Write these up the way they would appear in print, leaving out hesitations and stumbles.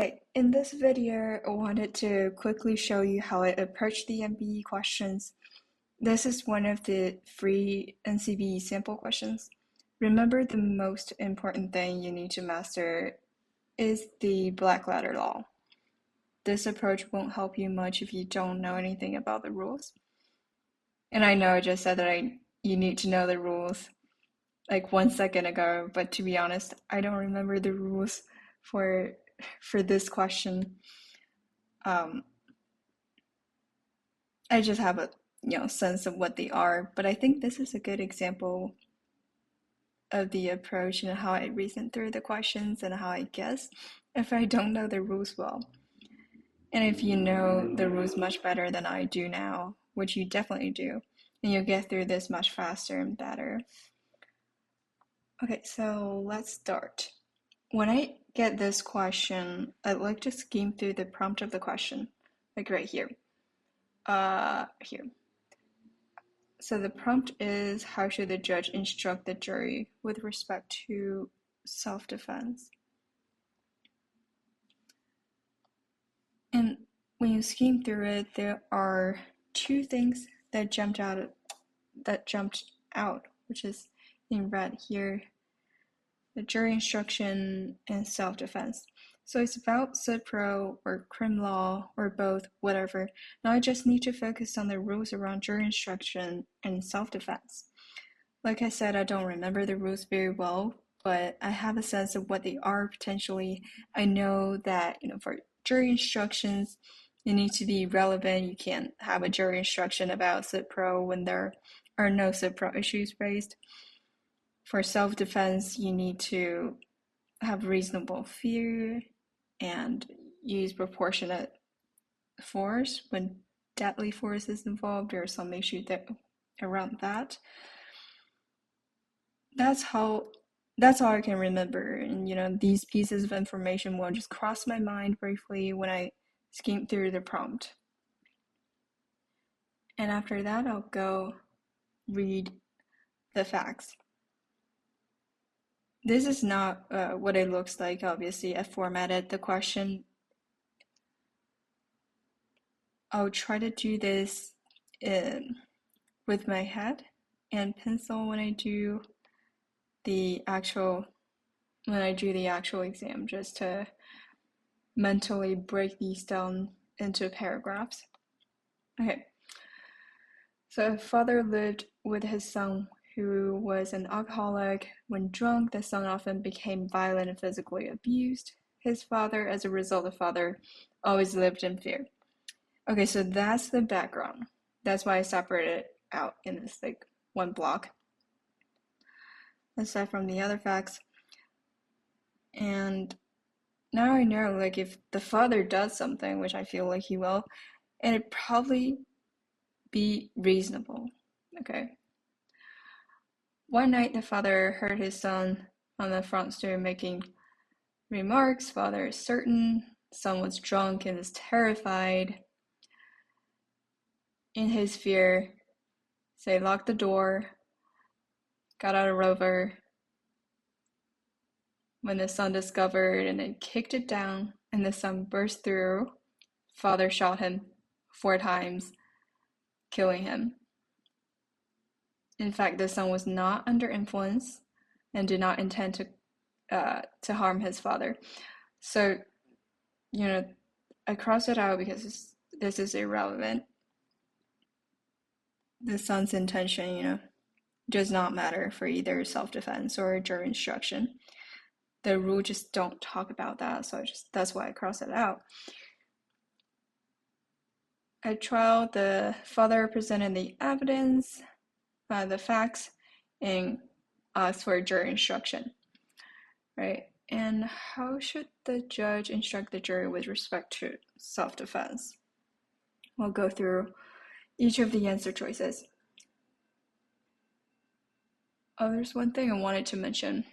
Okay, in this video, I wanted to quickly show you how I approach the MBE questions. This is one of the free NCBE sample questions. Remember, the most important thing you need to master is the black letter law. This approach won't help you much if you don't know anything about the rules. And I know I just said that you need to know the rules like 1 second ago, but to be honest, I don't remember the rules for this question. I just have a sense of what they are, but I think this is a good example of the approach and how I reason through the questions and how I guess if I don't know the rules well. And if you know the rules much better than I do now, which you definitely do, then you'll get through this much faster and better. Okay, so let's start. When I get this question, I'd like to skim through the prompt of the question, like right here. Here. So the prompt is, how should the judge instruct the jury with respect to self-defense? And when you skim through it, there are two things that jumped out, which is in red here, the jury instruction and self-defense. So it's about civ pro or crim law or both, whatever. Now I just need to focus on the rules around jury instruction and self-defense. Like I said, I don't remember the rules very well, but I have a sense of what they are potentially. I know that, for jury instructions, they need to be relevant. You can't have a jury instruction about civ pro when there are no civ pro issues raised. For self-defense, you need to have reasonable fear and use proportionate force when deadly force is involved. There are some issues around that. That's all I can remember. And these pieces of information will just cross my mind briefly when I skim through the prompt. And after that, I'll go read the facts. This is not what it looks like, obviously. I formatted the question. I'll try to do this with my head and pencil when I do the actual exam, just to mentally break these down into paragraphs. Okay. So a father lived with his son who was an alcoholic. When drunk, the son often became violent and physically abused his father. As a result, the father always lived in fear. Okay, so that's the background. That's why I separated it out in this one block, aside from the other facts. And now I know, if the father does something, which I feel like he will, it'd probably be reasonable. Okay. One night, the father heard his son on the front stoop making remarks. Father is certain. Son was drunk and is terrified. In his fear, say, locked the door, got out a rover. When the son discovered and then kicked it down and the son burst through, father shot him 4 times, killing him. In fact, the son was not under influence and did not intend to harm his father. So, I crossed it out because this is irrelevant. The son's intention, does not matter for either self-defense or jury instruction. The rule just don't talk about that, so that's why I crossed it out. At trial, the father presented the evidence, the facts, and asked for jury instruction, right? And how should the judge instruct the jury with respect to self-defense? We'll go through each of the answer choices. Oh, there's one thing I wanted to mention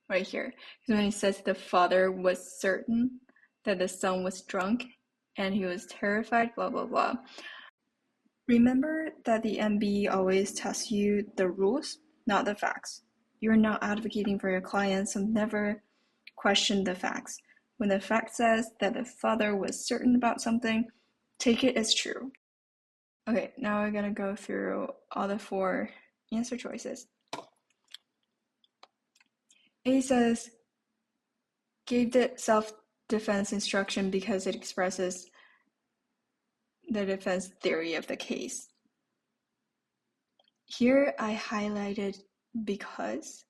right here. Because when he says the father was certain that the son was drunk and he was terrified, blah, blah, blah. Remember that the MBE always tests you the rules, not the facts. You're not advocating for your client, so never question the facts. When the fact says that the father was certain about something, take it as true. Okay, now we're gonna go through all the 4 answer choices. A says, gave the self-defense instruction because it expresses the defense theory of the case. Here I highlighted because.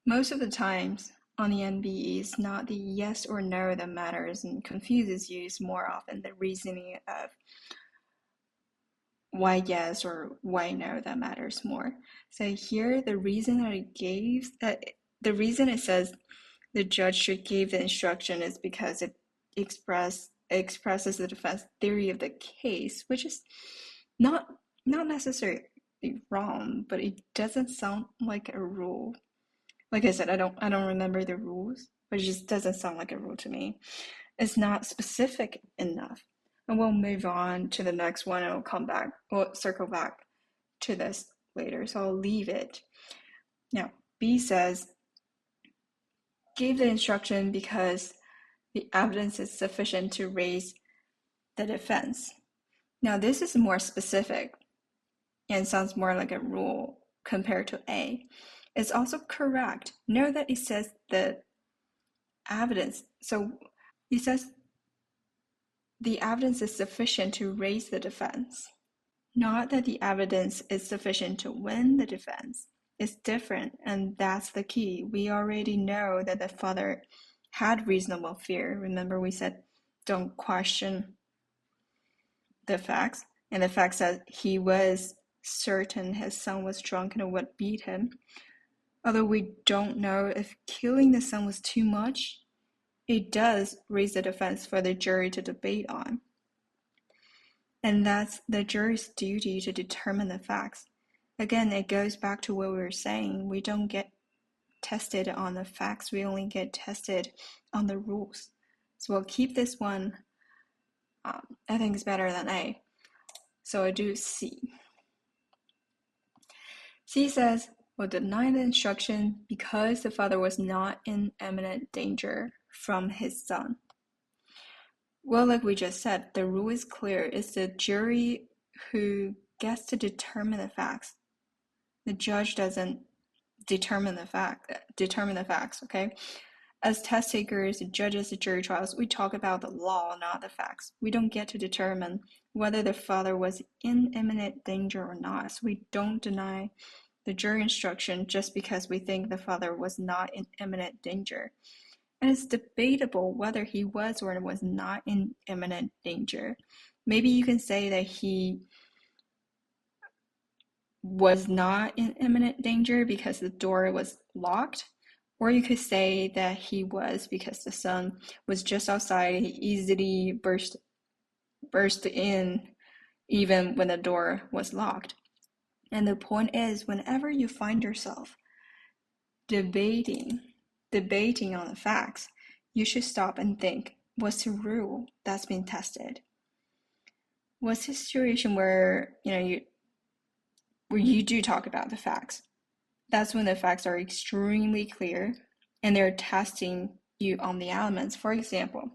Most of the times on the MBE, it's not the yes or no that matters and confuses you. It's more often the reasoning of why yes or why no that matters more. So here, the reason that it gave, the reason it says the judge should give the instruction is because it expresses the defense theory of the case, which is not necessarily wrong, but it doesn't sound like a rule. Like I said, I don't remember the rules, but it just doesn't sound like a rule to me. It's not specific enough. And we'll move on to the next one and we'll circle back to this later. So I'll leave it. Now, B says, gave the instruction because the evidence is sufficient to raise the defense. Now, this is more specific and sounds more like a rule compared to A. It's also correct. Note that it says the evidence. So it says the evidence is sufficient to raise the defense, not that the evidence is sufficient to win the defense. It's different, and that's the key. We already know that the father had reasonable fear. Remember, we said don't question the facts, and the fact that he was certain his son was drunk and would beat him. Although we don't know if killing the son was too much, it does raise the defense for the jury to debate on. And that's the jury's duty to determine the facts. Again, it goes back to what we were saying. We don't get tested on the facts. We only get tested on the rules. So we'll keep this one. I think it's better than A. So I do C. C says, will deny the instruction because the father was not in imminent danger from his son. Well, like we just said, the rule is clear. It's the jury who gets to determine the facts. The judge doesn't determine the facts, okay? As test takers, judges, jury trials, we talk about the law, not the facts. We don't get to determine whether the father was in imminent danger or not. So we don't deny the jury instruction just because we think the father was not in imminent danger. And it's debatable whether he was or was not in imminent danger. Maybe you can say that he was not in imminent danger because the door was locked, or you could say that he was because the son was just outside. He easily burst in even when the door was locked. And the point is, whenever you find yourself debating on the facts, you should stop and think, what's the rule that's been tested? What's the situation where you do talk about the facts? That's when the facts are extremely clear and they're testing you on the elements. For example,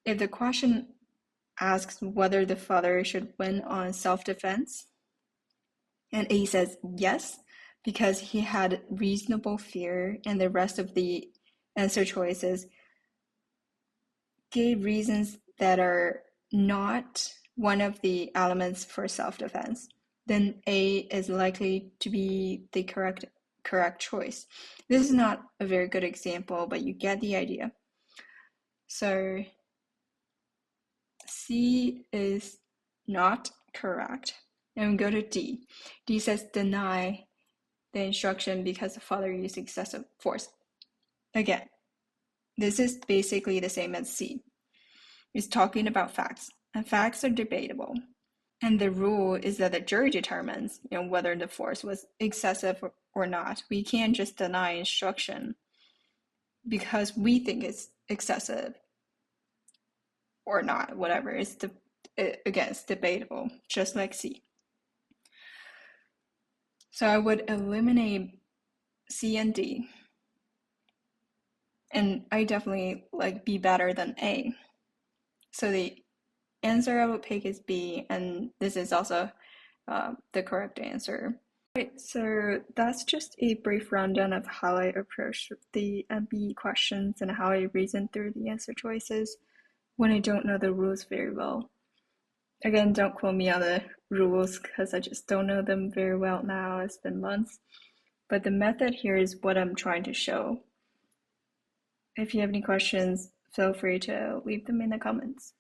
if the question asks whether the father should win on self-defense, and A says yes, because he had reasonable fear, and the rest of the answer choices gave reasons that are not one of the elements for self-defense, then A is likely to be the correct choice. This is not a very good example, but you get the idea. So C is not correct. And we go to D. D says deny the instruction because the father used excessive force. Again, this is basically the same as C. It's talking about facts, and facts are debatable. And the rule is that the jury determines, whether the force was excessive or not. We can't just deny instruction because we think it's excessive or not, whatever. It's debatable, just like C. So I would eliminate C and D. And I definitely like B better than A. So the answer I would pick is B, and this is also the correct answer. Right, so that's just a brief rundown of how I approach the MBE questions and how I reason through the answer choices when I don't know the rules very well. Again, don't quote me on the rules because I just don't know them very well now. It's been months. But the method here is what I'm trying to show. If you have any questions, feel free to leave them in the comments.